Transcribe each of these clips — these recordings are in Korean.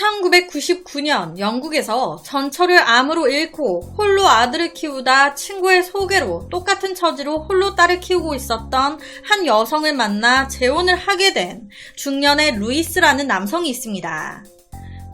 1999년 영국에서 전처를 암으로 잃고 홀로 아들을 키우다 친구의 소개로 똑같은 처지로 홀로 딸을 키우고 있었던 한 여성을 만나 재혼을 하게 된 중년의 루이스라는 남성이 있습니다.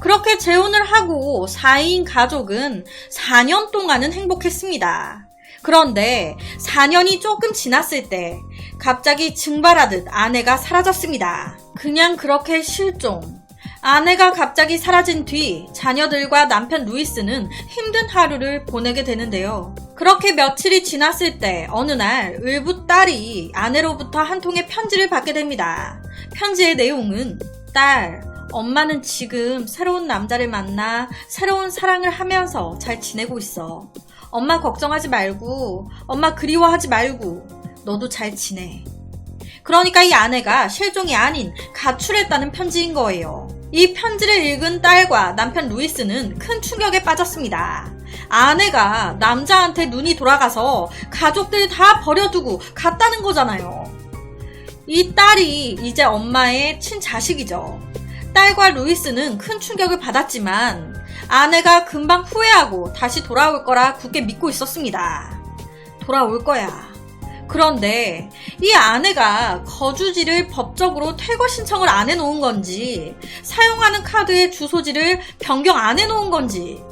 그렇게 재혼을 하고 4인 가족은 4년 동안은 행복했습니다. 그런데 4년이 조금 지났을 때 갑자기 증발하듯 아내가 사라졌습니다. 그냥 그렇게 실종. 아내가 갑자기 사라진 뒤 자녀들과 남편 루이스는 힘든 하루를 보내게 되는데요. 그렇게 며칠이 지났을 때 어느 날 을부 딸이 아내로부터 한 통의 편지를 받게 됩니다. 편지의 내용은 딸, 엄마는 지금 새로운 남자를 만나 새로운 사랑을 하면서 잘 지내고 있어. 엄마 걱정하지 말고, 엄마 그리워하지 말고, 너도 잘 지내. 그러니까 이 아내가 실종이 아닌 가출했다는 편지인 거예요. 이 편지를 읽은 딸과 남편 루이스는 큰 충격에 빠졌습니다. 아내가 남자한테 눈이 돌아가서 가족들 다 버려두고 갔다는 거잖아요. 이 딸이 이제 엄마의 친자식이죠. 딸과 루이스는 큰 충격을 받았지만 아내가 금방 후회하고 다시 돌아올 거라 굳게 믿고 있었습니다. 돌아올 거야. 그런데 이 아내가 거주지를 법적으로 퇴거 신청을 안 해놓은 건지 사용하는 카드의 주소지를 변경 안 해놓은 건지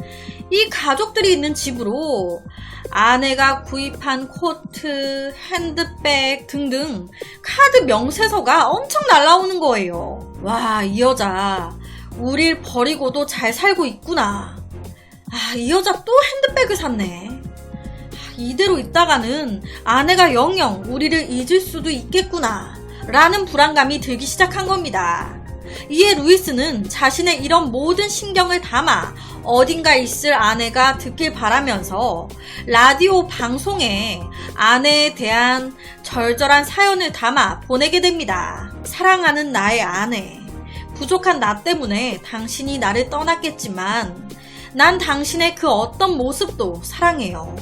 이 가족들이 있는 집으로 아내가 구입한 코트, 핸드백 등등 카드 명세서가 엄청 날라오는 거예요. 와, 이 여자 우릴 버리고도 잘 살고 있구나. 아, 이 여자 또 핸드백을 샀네. 이대로 있다가는 아내가 영영 우리를 잊을 수도 있겠구나 라는 불안감이 들기 시작한 겁니다. 이에 루이스는 자신의 이런 모든 신경을 담아 어딘가 있을 아내가 듣길 바라면서 라디오 방송에 아내에 대한 절절한 사연을 담아 보내게 됩니다. 사랑하는 나의 아내, 부족한 나 때문에 당신이 나를 떠났겠지만 난 당신의 그 어떤 모습도 사랑해요.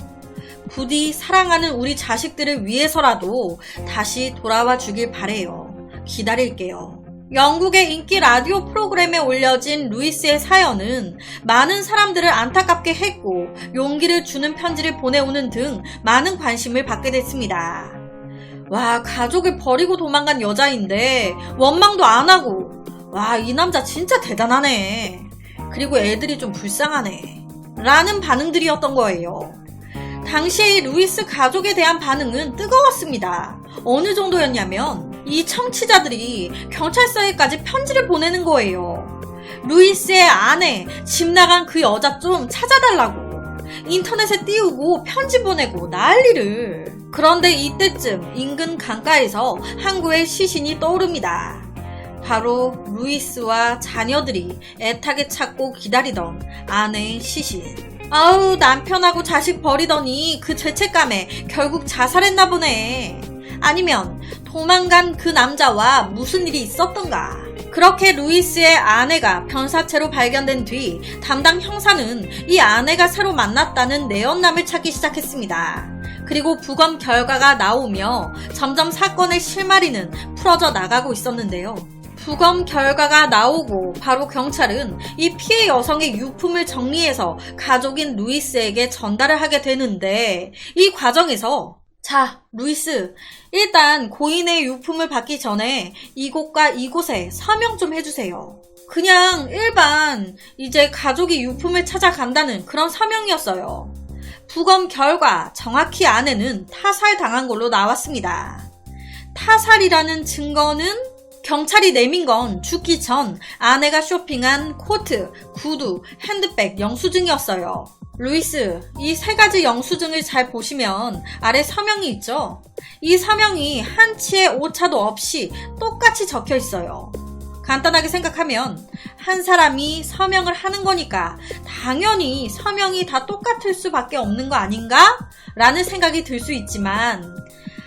부디 사랑하는 우리 자식들을 위해서라도 다시 돌아와 주길 바래요. 기다릴게요. 영국의 인기 라디오 프로그램에 올려진 루이스의 사연은 많은 사람들을 안타깝게 했고 용기를 주는 편지를 보내오는 등 많은 관심을 받게 됐습니다. 와, 가족을 버리고 도망간 여자인데 원망도 안 하고, 와, 이 남자 진짜 대단하네. 그리고 애들이 좀 불쌍하네. 라는 반응들이었던 거예요. 당시에 이 루이스 가족에 대한 반응은 뜨거웠습니다. 어느 정도였냐면 이 청취자들이 경찰서에까지 편지를 보내는 거예요. 루이스의 아내, 집 나간 그 여자 좀 찾아달라고 인터넷에 띄우고 편지 보내고 난리를. 그런데 이때쯤 인근 강가에서 항구의 시신이 떠오릅니다. 바로 루이스와 자녀들이 애타게 찾고 기다리던 아내의 시신. 아우, 남편하고 자식 버리더니 그 죄책감에 결국 자살했나 보네. 아니면 도망간 그 남자와 무슨 일이 있었던가. 그렇게 루이스의 아내가 변사체로 발견된 뒤 담당 형사는 이 아내가 새로 만났다는 내연남을 찾기 시작했습니다. 그리고 부검 결과가 나오며 점점 사건의 실마리는 풀어져 나가고 있었는데요. 부검 결과가 나오고 바로 경찰은 이 피해 여성의 유품을 정리해서 가족인 루이스에게 전달을 하게 되는데 이 과정에서 자, 루이스, 일단 고인의 유품을 받기 전에 이곳과 이곳에 서명 좀 해주세요. 그냥 일반 이제 가족이 유품을 찾아간다는 그런 서명이었어요. 부검 결과 정확히 아내는 타살당한 걸로 나왔습니다. 타살이라는 증거는 경찰이 내민 건 죽기 전 아내가 쇼핑한 코트, 구두, 핸드백 영수증이었어요. 루이스, 이 세 가지 영수증을 잘 보시면 아래 서명이 있죠? 이 서명이 한치의 오차도 없이 똑같이 적혀 있어요. 간단하게 생각하면 한 사람이 서명을 하는 거니까 당연히 서명이 다 똑같을 수밖에 없는 거 아닌가? 라는 생각이 들 수 있지만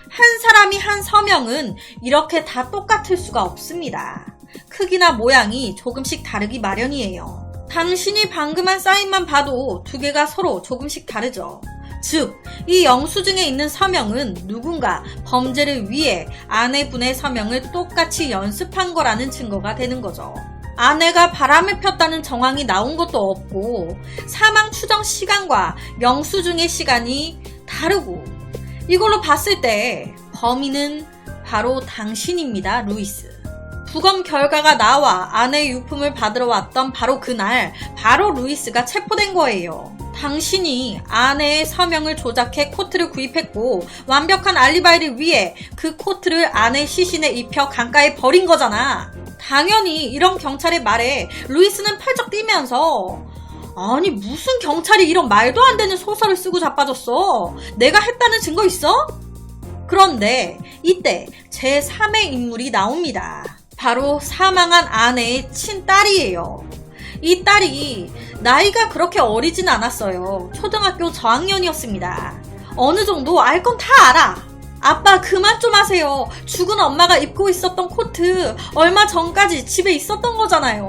한 사람이 한 서명은 이렇게 다 똑같을 수가 없습니다. 크기나 모양이 조금씩 다르기 마련이에요. 당신이 방금 한 사인만 봐도 두 개가 서로 조금씩 다르죠. 즉, 이 영수증에 있는 서명은 누군가 범죄를 위해 아내분의 서명을 똑같이 연습한 거라는 증거가 되는 거죠. 아내가 바람을 폈다는 정황이 나온 것도 없고 사망 추정 시간과 영수증의 시간이 다르고 이걸로 봤을 때 범인은 바로 당신입니다, 루이스. 부검 결과가 나와 아내의 유품을 받으러 왔던 바로 그날 바로 루이스가 체포된 거예요. 당신이 아내의 서명을 조작해 코트를 구입했고 완벽한 알리바이를 위해 그 코트를 아내 시신에 입혀 강가에 버린 거잖아. 당연히 이런 경찰의 말에 루이스는 펄쩍 뛰면서 아니 무슨 경찰이 이런 말도 안 되는 소설을 쓰고 자빠졌어? 내가 했다는 증거 있어? 그런데 이때 제3의 인물이 나옵니다. 바로 사망한 아내의 친딸이에요. 이 딸이 나이가 그렇게 어리진 않았어요. 초등학교 저학년이었습니다. 어느 정도 알 건 다 알아. 아빠 그만 좀 하세요. 죽은 엄마가 입고 있었던 코트 얼마 전까지 집에 있었던 거잖아요.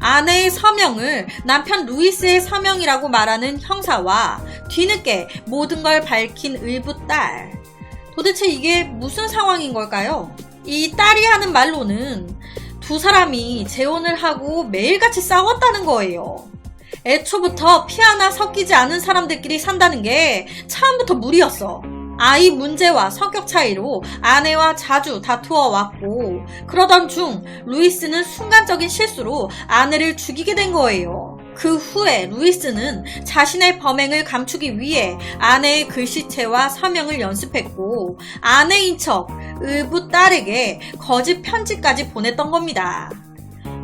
아내의 서명을 남편 루이스의 서명이라고 말하는 형사와 뒤늦게 모든 걸 밝힌 을부 딸. 도대체 이게 무슨 상황인 걸까요? 이 딸이 하는 말로는 두 사람이 재혼을 하고 매일같이 싸웠다는 거예요. 애초부터 피 하나 섞이지 않은 사람들끼리 산다는 게 처음부터 무리였어. 아이 문제와 성격 차이로 아내와 자주 다투어 왔고 그러던 중 루이스는 순간적인 실수로 아내를 죽이게 된 거예요. 그 후에 루이스는 자신의 범행을 감추기 위해 아내의 글씨체와 서명을 연습했고 아내인 척 을부 딸에게 거짓 편지까지 보냈던 겁니다.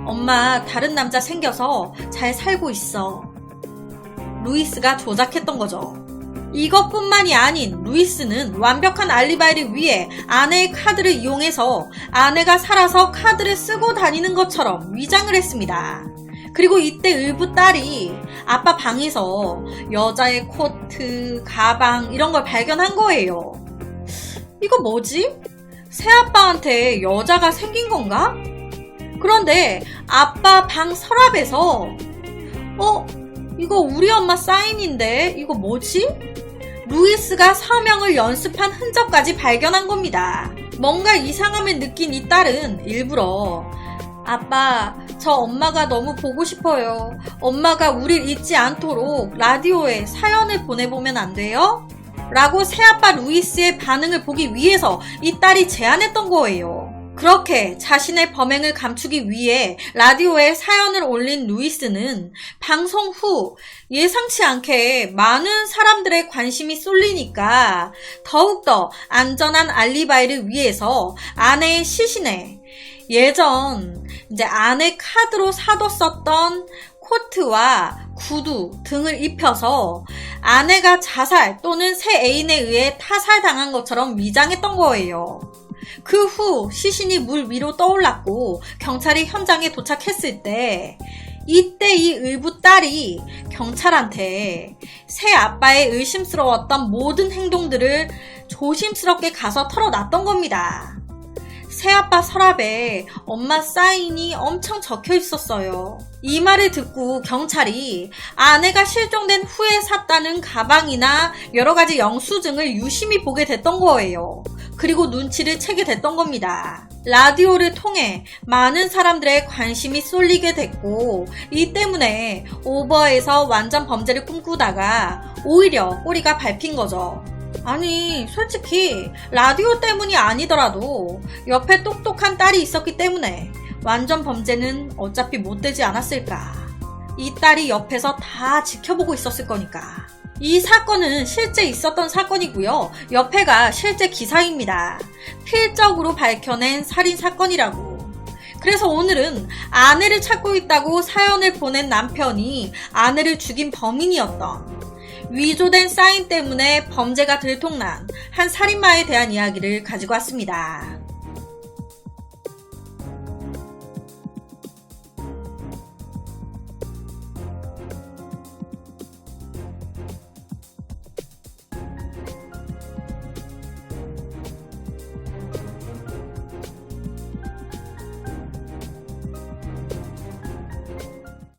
엄마 다른 남자 생겨서 잘 살고 있어. 루이스가 조작했던 거죠. 이것뿐만이 아닌 루이스는 완벽한 알리바이를 위해 아내의 카드를 이용해서 아내가 살아서 카드를 쓰고 다니는 것처럼 위장을 했습니다. 그리고 이때 을부 딸이 아빠 방에서 여자의 코트, 가방 이런 걸 발견한 거예요. 이거 뭐지? 새아빠한테 여자가 생긴 건가? 그런데 아빠 방 서랍에서 이거 우리 엄마 사인인데 이거 뭐지? 루이스가 서명을 연습한 흔적까지 발견한 겁니다. 뭔가 이상함을 느낀 이 딸은 일부러 아빠, 저 엄마가 너무 보고 싶어요. 엄마가 우릴 잊지 않도록 라디오에 사연을 보내보면 안 돼요? 라고 새아빠 루이스의 반응을 보기 위해서 이 딸이 제안했던 거예요. 그렇게 자신의 범행을 감추기 위해 라디오에 사연을 올린 루이스는 방송 후 예상치 않게 많은 사람들의 관심이 쏠리니까 더욱더 안전한 알리바이를 위해서 아내의 시신에 예전 아내 카드로 사뒀었던 코트와 구두 등을 입혀서 아내가 자살 또는 새 애인에 의해 타살당한 것처럼 위장했던 거예요. 그 후 시신이 물 위로 떠올랐고 경찰이 현장에 도착했을 때 이때 이 을부 딸이 경찰한테 새 아빠의 의심스러웠던 모든 행동들을 조심스럽게 가서 털어놨던 겁니다. 새아빠 서랍에 엄마 사인이 엄청 적혀 있었어요. 이 말을 듣고 경찰이 아내가 실종된 후에 샀다는 가방이나 여러 가지 영수증을 유심히 보게 됐던 거예요. 그리고 눈치를 채게 됐던 겁니다. 라디오를 통해 많은 사람들의 관심이 쏠리게 됐고 이 때문에 오버에서 완전 범죄를 꿈꾸다가 오히려 꼬리가 밟힌 거죠. 아니 솔직히 라디오 때문이 아니더라도 옆에 똑똑한 딸이 있었기 때문에 완전 범죄는 어차피 못 되지 않았을까. 이 딸이 옆에서 다 지켜보고 있었을 거니까. 이 사건은 실제 있었던 사건이고요. 옆에가 실제 기사입니다. 필적으로 밝혀낸 살인사건이라고. 그래서 오늘은 아내를 찾고 있다고 사연을 보낸 남편이 아내를 죽인 범인이었던 위조된 사인 때문에 범죄가 들통난 한 살인마에 대한 이야기를 가지고 왔습니다.